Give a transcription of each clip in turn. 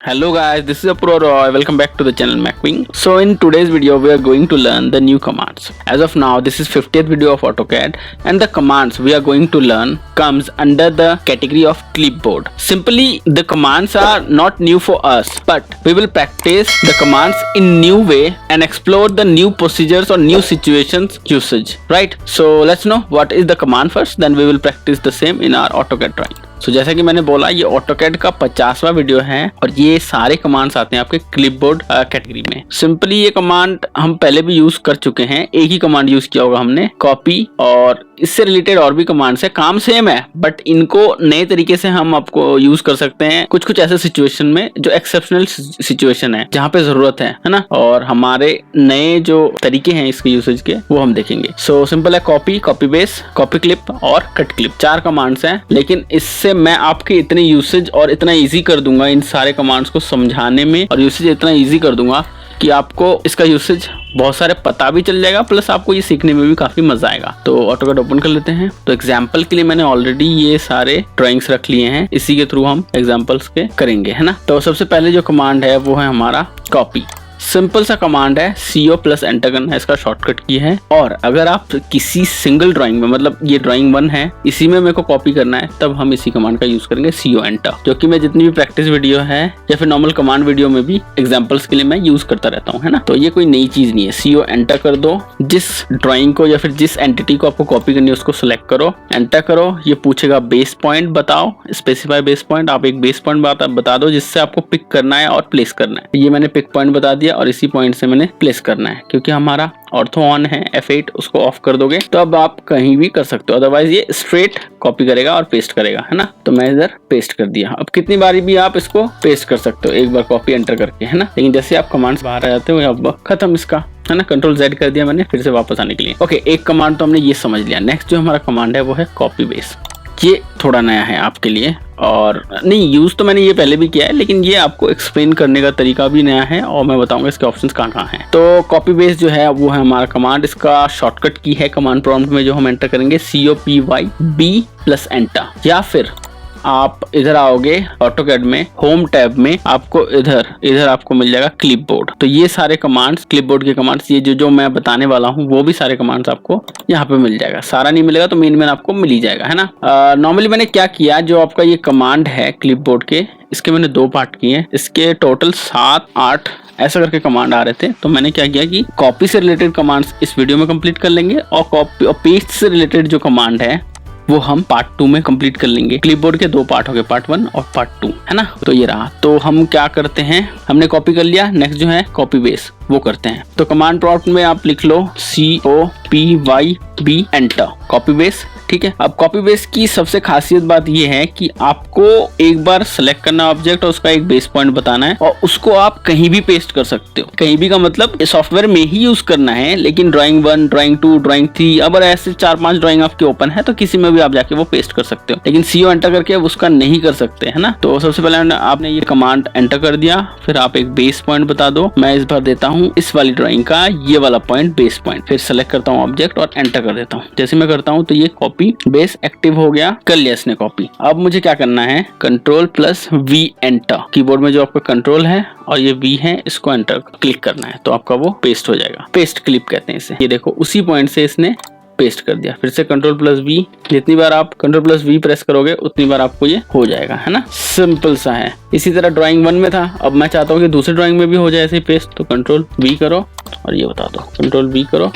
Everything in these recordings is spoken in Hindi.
Hello guys, this is Apurva Roy. Welcome back to the channel MacWing. So in today's video we are going to learn the new commands. As of now this is 50th video of AutoCAD and the commands we are going to learn comes under the category of clipboard. Simply the commands are not new for us, but we will practice the commands in new way and explore the new procedures or new situations usage. Right? So let's know what is the command first, then we will practice the same in our AutoCAD drawing. So जैसा कि मैंने बोला ये AutoCAD का 50वां वीडियो है और ये सारे कमांड्स आते हैं आपके क्लिपबोर्ड कैटेगरी में। सिंपली ये कमांड हम पहले भी यूज कर चुके हैं, एक ही कमांड यूज किया होगा हमने, कॉपी, और इससे रिलेटेड और भी कमांड्स है, काम सेम है बट इनको नए तरीके से हम आपको यूज कर सकते हैं कुछ कुछ ऐसे सिचुएशन में जो एक्सेप्शनल सिचुएशन है जहाँ पे जरूरत है ना, और हमारे नए जो तरीके हैं इसके यूसेज के वो हम देखेंगे। सो सिंपल है, copy, copy base, copy clip और कट क्लिप, 4 कमांड्स हैं, लेकिन इससे मैं आपके इतने यूसेज और इतना इजी कर दूंगा इन सारे कमांड्स को समझाने में, और यूसेज इतना इजी कर दूंगा कि आपको इसका यूसेज बहुत सारे पता भी चल जाएगा, प्लस आपको ये सीखने में भी काफी मजा आएगा। तो AutoCAD ओपन कर लेते हैं। तो एग्जांपल के लिए मैंने ऑलरेडी ये सारे ड्राइंग्स रख लिए हैं, इसी के थ्रू हम एग्जांपल्स के करेंगे, है ना। तो सबसे पहले जो कमांड है वो है हमारा कॉपी। सिंपल सा कमांड है, CO प्लस एंटर करना है, इसका शॉर्टकट की है। और अगर आप किसी सिंगल ड्राइंग में, मतलब ये ड्राइंग 1 है, इसी में मेरे को कॉपी करना है, तब हम इसी कमांड का यूज करेंगे, CO एंटर, जो कि मैं जितनी भी प्रैक्टिस वीडियो है या फिर नॉर्मल कमांड वीडियो में भी एग्जांपल्स के लिए मैं यूज करता रहता हूँ, है ना। तो ये कोई नई चीज नहीं है। CO एंटर कर दो, जिस ड्राइंग को या फिर जिस एंटिटी को आपको कॉपी करनी है उसको सिलेक्ट करो, एंटर करो। ये पूछेगा बेस पॉइंट बताओ, स्पेसिफाई बेस पॉइंट, आप एक बेस पॉइंट बता दो जिससे आपको पिक करना है और प्लेस करना है। ये मैंने पिक पॉइंट बता दिया और इसी पॉइंट से मैंने प्लेस करना है, क्योंकि हमारा ऑर्थो ऑन है, F8 उसको ऑफ कर दोगे तो अब आप कहीं भी कर सकते हो, अदरवाइज ये स्ट्रेट कॉपी करेगा और पेस्ट करेगा, है ना। तो मैं इधर पेस्ट कर दिया। अब कितनी बारी भी आप इसको पेस्ट कर सकते हो, एक बार कॉपी एंटर करके, है ना। लेकिन जैसे आप कमांड्स बाहर आ जाते हो अब खत्म इसका, है ना। Ctrl Z कर दिया मैंने फिर से वापस आने के लिए। ओके, एक कमांड तो हमने ये समझ लिया। नेक्स्ट जो हमारा कमांड है वो है कॉपी बेस। ये थोड़ा नया है आपके लिए, और नहीं, यूज तो मैंने ये पहले भी किया है, लेकिन ये आपको एक्सप्लेन करने का तरीका भी नया है और मैं बताऊंगा इसके ऑप्शंस कहाँ हैं। तो कॉपी बेस जो है वो है हमारा कमांड, इसका शॉर्टकट की है कमांड प्रॉम्प्ट में जो हम एंटर करेंगे, COPY B+ एंटर, या फिर आप इधर आओगे AutoCAD में होम टैब में, आपको इधर आपको मिल जाएगा क्लिपबोर्ड। तो ये सारे कमांड्स, क्लिपबोर्ड के कमांड्स, ये जो मैं बताने वाला हूँ वो भी सारे कमांड्स आपको यहाँ पे मिल जाएगा। सारा नहीं मिलेगा तो मेन आपको मिल ही जाएगा, है ना। नॉर्मली मैंने क्या किया, जो आपका ये कमांड है क्लिपबोर्ड के, इसके मैंने 2 पार्ट किए हैं। इसके टोटल 7-8 ऐसा करके कमांड आ रहे थे, तो मैंने क्या किया कि कॉपी से रिलेटेड कमांड्स इस वीडियो में कंप्लीट कर लेंगे और कॉपी और पेस्ट से रिलेटेड जो कमांड है वो हम पार्ट 2 में कंप्लीट कर लेंगे। क्लिपबोर्ड के 2 पार्ट हो गए, पार्ट 1 और पार्ट 2, है ना। तो ये रहा। तो हम क्या करते हैं, हमने कॉपी कर लिया, नेक्स्ट जो है कॉपी बेस वो करते हैं। तो कमांड प्रॉम्प्ट में आप लिख लो COPY B enter, copy base, ठीक है। अब कॉपी बेस की सबसे खासियत बात ये है कि आपको एक बार सेलेक्ट करना ऑब्जेक्ट और उसका एक बेस पॉइंट बताना है, और उसको आप कहीं भी पेस्ट कर सकते हो। कहीं भी का मतलब सॉफ्टवेयर में ही यूज करना है, लेकिन ड्राइंग 1, ड्राइंग 2, ड्राइंग 3, अगर ऐसे 4-5 ड्राइंग आपके ओपन है तो किसी में भी आप जाके वो पेस्ट कर सकते हो, लेकिन CO एंटर करके उसका नहीं कर सकते, है ना। तो सबसे पहले आपने ये कमांड एंटर कर दिया, फिर आप एक बेस पॉइंट बता दो। मैं इस बार देता हूँ इस वाली ड्राइंग का ये वाला पॉइंट, बेस पॉइंट, फिर सेलेक्ट करता हूँ ऑब्जेक्ट और एंटर कर देता हूँ। जैसे मैं करता हूँ तो ये कॉपी बेस एक्टिव हो गया, कर लिया इसने कॉपी। अब मुझे क्या करना है, Ctrl+V एंटर, कीबोर्ड में जो आपका कंट्रोल है और ये V है, इसको एंटर क्लिक करना है तो आपका वो पेस्ट हो जाएगा। पेस्ट क्लिप कहते हैं इसे। ये देखो उसी पॉइंट से इसने पेस्ट कर दिया। फिर से Ctrl+V, जितनी बार आप Ctrl+V प्रेस करोगे उतनी बार आपको ये हो जाएगा, है ना। सिंपल सा है। इसी तरह ड्राइंग 1 में था, अब मैं चाहता हूँ कि दूसरी ड्राइंग में भी हो जाए ऐसे ही पेस्ट, तो Ctrl+V करो और ये बता दो, Ctrl+V करो,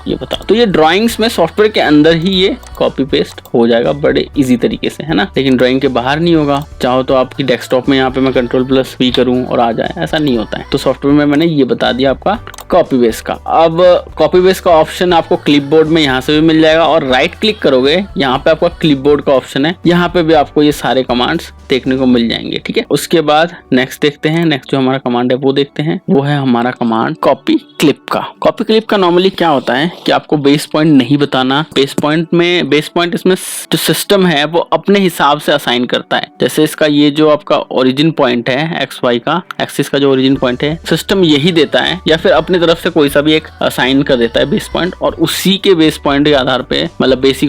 ये बता। तो ये ड्राइंग्स में सॉफ्टवेयर के अंदर ही ये कॉपी पेस्ट हो जाएगा बड़े इजी तरीके से, है ना। लेकिन ड्राइंग के बाहर नहीं होगा। चाहो तो आपकी डेस्कटॉप में यहाँ पे मैं Ctrl+V करूँ और आ जाए, ऐसा नहीं होता है। तो सॉफ्टवेयर में मैंने ये बता दिया आपका कॉपी बेस का। अब कॉपी बेस का ऑप्शन आपको क्लिपबोर्ड में यहाँ से भी मिल जाएगा, और राइट क्लिक करोगे यहाँ पे आपका क्लिपबोर्ड का ऑप्शन है, यहाँ पे भी आपको ये सारे कमांड्स देखने को मिल जाएंगे, ठीक है। उसके बाद नेक्स्ट देखते हैं, नेक्स्ट जो हमारा कमांड है वो देखते हैं, वो है हमारा कमांड कॉपी क्लिप का। कॉपी क्लिप का नॉर्मली क्या होता है कि आपको बेस पॉइंट नहीं बताना। बेस पॉइंट इसमें जो सिस्टम है वो अपने हिसाब से असाइन करता है। जैसे इसका ये जो आपका ओरिजिन पॉइंट है, XY का एक्सिस का जो ओरिजिन पॉइंट है, सिस्टम यही देता है, या फिर अपने अपनी तरफ से कोई सा भी एक असाइन कर देता है बेस पॉइंट, और उसी के बेस पॉइंट के आधार पे मतलब बेस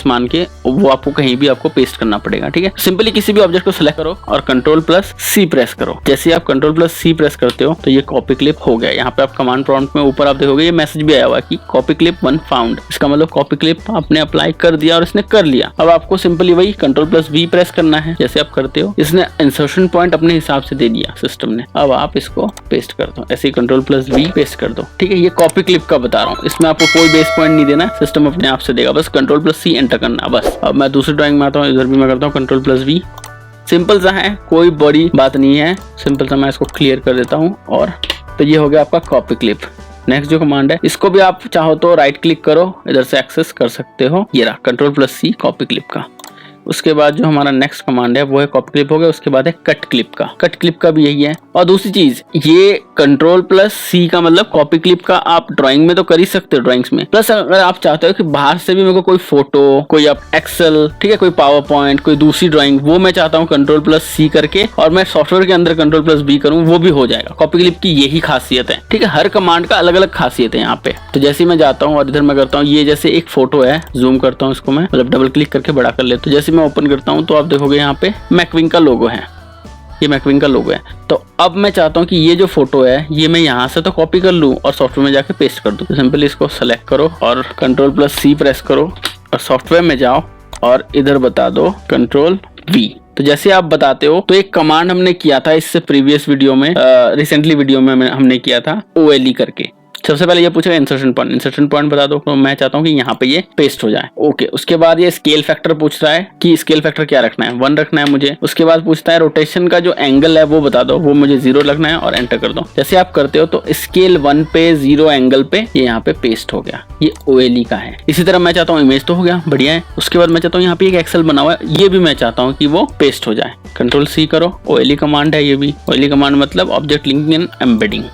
मान के वो आपको कहीं भी आपको पेस्ट करना पड़ेगा। ठीक है, सिंपली किसी भी ऑब्जेक्ट को सिलेक्ट करो और Ctrl+C प्रेस करो। जैसे आप Ctrl+C प्रेस करते हो तो ये कॉपी क्लिप हो गया। यहाँ पे आप कमांड प्रॉम्प्ट में ऊपर आप देखोगे ये मैसेज भी आया हुआ कि कॉपी क्लिप 1 फाउंड। इसका मतलब कॉपी क्लिप आपने अप्लाई कर दिया और इसने कर लिया। अब आपको सिंपली वही Ctrl+V प्रेस करना है जैसे आप करते हो। इसने इंसर्शन पॉइंट अपने हिसाब से दे दिया सिस्टम ने। अब आप इसको पेस्ट कर दो, ऐसे ही Ctrl+V पेस्ट कर दो। ठीक है, ये कॉपी क्लिप का बता रहा हूँ, इसमें आपको कोई बेस पॉइंट नहीं देना, सिस्टम अपने आप से देगा। बस Ctrl+C एंटर करना बस। अब मैं दूसरी ड्राइंग में आता हूँ, इधर भी मैं करता हूँ Ctrl+V। सिंपल सा है, कोई बड़ी बात नहीं है, सिंपल सा मैं इसको क्लियर कर देता हूँ। और तो ये हो गया आपका कॉपी क्लिप। नेक्स्ट जो कमांड है इसको भी आप चाहो तो राइट क्लिक करो, इधर से एक्सेस कर सकते हो। ये रहा Ctrl+C कॉपी क्लिप का। उसके बाद जो हमारा नेक्स्ट कमांड है वो है कॉपी क्लिप हो गया। उसके बाद है कट क्लिप का। कट क्लिप का भी यही है। और दूसरी चीज, ये Ctrl+C का मतलब कॉपी क्लिप का आप ड्राइंग में तो कर ही सकते हो, ड्राइंग्स में। प्लस अगर आप चाहते हो कि बाहर से भी मेरे को कोई फोटो, कोई आप एक्सेल, ठीक है, कोई पावर पॉइंट, कोई दूसरी ड्राइंग, वो मैं चाहता हूँ Ctrl+C करके और मैं सॉफ्टवेयर के अंदर Ctrl+V करूँ, वो भी हो जाएगा। कॉपी क्लिप की यही खासियत है। ठीक है, हर कमांड का अलग अलग खासियत है यहाँ पे। तो जैसे मैं जाता हूँ और इधर मैं करता हूँ, ये जैसे एक फोटो है, जूम करता हूँ इसको मैं, मतलब डबल क्लिक करके बड़ा कर लेता हूँ। जैसे मैं ओपन करता हूँ तो आप देखोगे यहाँ पे मैकविंग का लोगो है, ये मैकविंग का लोगो है। तो अब मैं चाहता हूँ कि ये जो फोटो है ये मैं यहाँ से तो कॉपी कर लूँ और सॉफ्टवेयर में जाके पेस्ट कर दूँ। तो सिंपली इसको सेलेक्ट करो और Ctrl+C प्रेस करो और सॉफ्टवेयर में जाओ और इधर बता दो Ctrl+V। तो जैसे आप बताते हो तो एक कमांड हमने किया था इससे प्रीवियस वीडियो में, रिसेंटली वीडियो में हमने किया था OLE करके। सबसे पहले ये पूछेगा इंसर्शन पॉइंट बता दो, तो मैं चाहता हूँ कि यहाँ पे ये पेस्ट हो जाए। ओके, उसके बाद ये स्केल फैक्टर पूछ रहा है कि स्केल फैक्टर क्या रखना है, 1 रखना है मुझे। उसके बाद पूछता है रोटेशन का जो एंगल है वो बता दो, वो मुझे 0 रखना है और एंटर कर दो। जैसे आप करते हो तो स्केल 1 पे 0 एंगल पे ये यहाँ पे पेस्ट हो गया। ये OLE का है। इसी तरह मैं चाहता हूँ इमेज तो हो गया, बढ़िया है। उसके बाद मैं चाहता हूँ यहाँ पे एक एक्सेल बना हुआ है, ये भी मैं चाहता हूँ कि वो पेस्ट हो जाए। Ctrl+C करो, OLE कमांड है ये भी। OLE कमांड मतलब ऑब्जेक्ट लिंकिंग एंड एम्बेडिंग।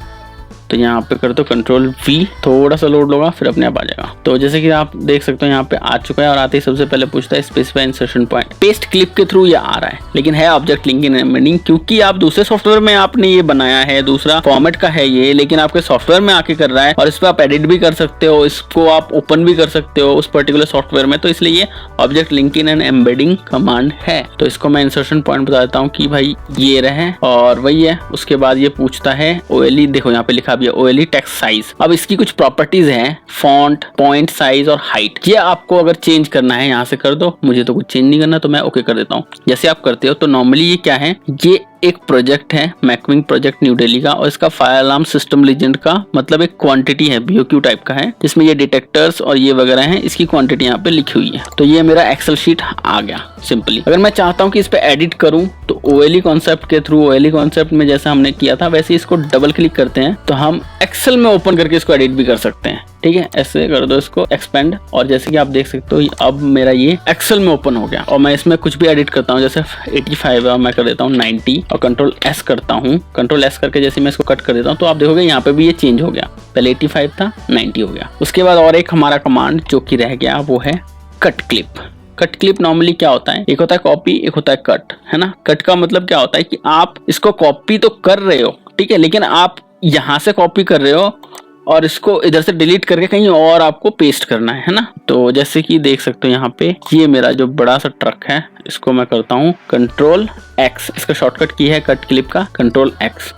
तो यहाँ पे कर दो Ctrl+V, थोड़ा सा लोड होगा फिर अपने आप आ जाएगा। तो जैसे कि आप देख सकते हो यहाँ पे आ चुका है और आते ही सबसे पहले पूछता है specify insertion point. Paste clip के थ्रू ये आ रहा है, लेकिन है ऑब्जेक्ट लिंकिंग एंड एम्बेडिंग, क्योंकि आप दूसरे सॉफ्टवेयर में आपने ये बनाया है, दूसरा फॉर्मेट का है ये, लेकिन आपके सॉफ्टवेयर में आके कर रहा है और इस पर आप एडिट भी कर सकते हो, इसको आप ओपन भी कर सकते हो उस पर्टिकुलर सॉफ्टवेयर में। तो इसलिए ये object linking and embedding command है। तो इसको मैं इंसर्शन पॉइंट बता देता हूँ कि भाई ये रहे और वही है। उसके बाद ये पूछता है OLE, देखो यहाँ पे लिखा भी है OLE टेक्स्ट साइज। अब इसकी कुछ प्रॉपर्टीज हैं, फॉन्ट, पॉइंट साइज और हाइट। ये आपको अगर चेंज करना है यहाँ से कर दो, मुझे तो कुछ चेंज नहीं करना तो मैं ओके कर देता हूँ। जैसे आप करते हो तो नॉर्मली ये क्या है, ये एक प्रोजेक्ट है मैकविंग प्रोजेक्ट न्यू दिल्ली का और इसका फायर अलार्म सिस्टम लीजेंड का मतलब एक क्वांटिटी है, BOQ टाइप का है, जिसमें ये डिटेक्टर्स और ये वगैरह हैं, इसकी क्वांटिटी यहाँ पे लिखी हुई है। तो ये मेरा एक्सेल शीट आ गया सिंपली। अगर मैं चाहता हूँ कि इस पे एडिट करूँ तो OLE कॉन्सेप्ट के थ्रू, OLE कॉन्सेप्ट में जैसा हमने किया था वैसे इसको डबल क्लिक करते हैं तो हम एक्सेल में ओपन करके इसको एडिट भी कर सकते हैं। ठीक है, ऐसे कर दो इसको एक्सपेंड और जैसे कि आप देख सकते हो अब मेरा ये एक्सेल में ओपन हो गया और मैं इसमें कुछ भी एडिट करता हूँ। जैसे 85 है मैं कर देता हूँ 90 और Ctrl+S करता हूँ। Ctrl+S करके जैसे मैं इसको कट कर देता हूँ तो आप देखोगे यहाँ पे भी ये चेंज हो गया, पहले 85 था 90 हो गया। उसके बाद और एक हमारा कमांड जो कि रह गया वो है cut clip. Cut clip normally क्या होता है, एक होता है कॉपी, एक होता है कट, है ना। कट का मतलब क्या होता है कि आप इसको कॉपी तो कर रहे हो, ठीक है, लेकिन आप यहाँ से कॉपी कर रहे हो और इसको इधर से डिलीट करके कहीं और आपको पेस्ट करना है ना। तो जैसे कि देख सकते हो यहाँ पे ये मेरा जो बड़ा सा ट्रक है, इसको मैं करता हूँ Ctrl+X, इसका शॉर्टकट की है कट क्लिप का Ctrl+X।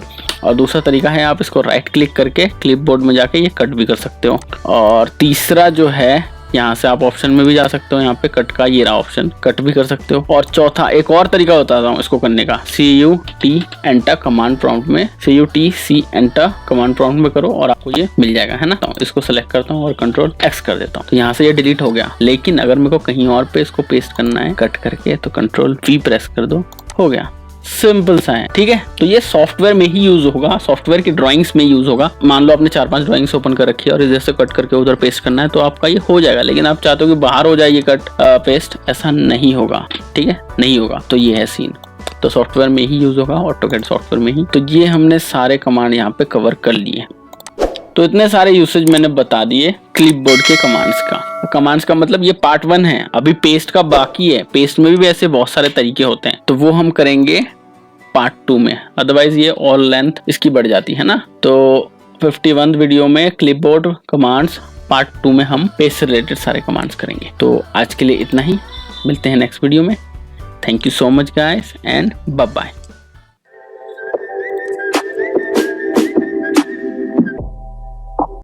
और दूसरा तरीका है आप इसको राइट क्लिक करके क्लिपबोर्ड में जाके ये कट भी कर सकते हो। और तीसरा जो है यहाँ से आप ऑप्शन में भी जा सकते हो, यहाँ पे कट का ये रहा ऑप्शन, कट भी कर सकते हो। और चौथा एक और तरीका बताता हूँ इसको करने का, CUT एंटर कमांड प्रॉम्प्ट में, CUTC एंटर कमांड प्रॉम्प्ट में करो और आपको ये मिल जाएगा, है ना। तो इसको सेलेक्ट करता हूँ और Ctrl+X कर देता हूँ तो यहाँ से ये डिलीट हो गया। लेकिन अगर मेरे को कहीं और पे इसको पेस्ट करना है कट करके तो Ctrl+V प्रेस कर दो, हो गया। सिंपल सा है, ठीक है। तो ये सॉफ्टवेयर में ही यूज होगा, सॉफ्टवेयर की ड्राइंग्स में यूज होगा। मान लो आपने 4-5 ड्राइंग्स ओपन कर रखी है और इधर से कट करके उधर पेस्ट करना है तो आपका ये हो जाएगा। लेकिन आप चाहते हो कि बाहर हो जाए ये कट पेस्ट, ऐसा नहीं होगा, ठीक है, नहीं होगा। तो ये है सीन, तो सॉफ्टवेयर में ही यूज होगा, ऑटोकैड सॉफ्टवेयर में ही। तो ये हमने सारे कमांड यहाँ पे कवर कर लिए। तो इतने सारे यूसेज मैंने बता दिए क्लिपबोर्ड के कमांड्स का मतलब ये पार्ट 1 है, अभी पेस्ट का बाकी है। पेस्ट में भी ऐसे बहुत सारे तरीके होते हैं तो वो हम करेंगे पार्ट 2 में, अदरवाइज ये ऑल लेंथ इसकी बढ़ जाती है ना। तो 51 वीडियो में क्लिपबोर्ड कमांड्स पार्ट 2 में हम पेज से रिलेटेड सारे कमांड्स करेंगे। तो आज के लिए इतना ही, मिलते हैं नेक्स्ट वीडियो में। Thank you so much guys and bye bye.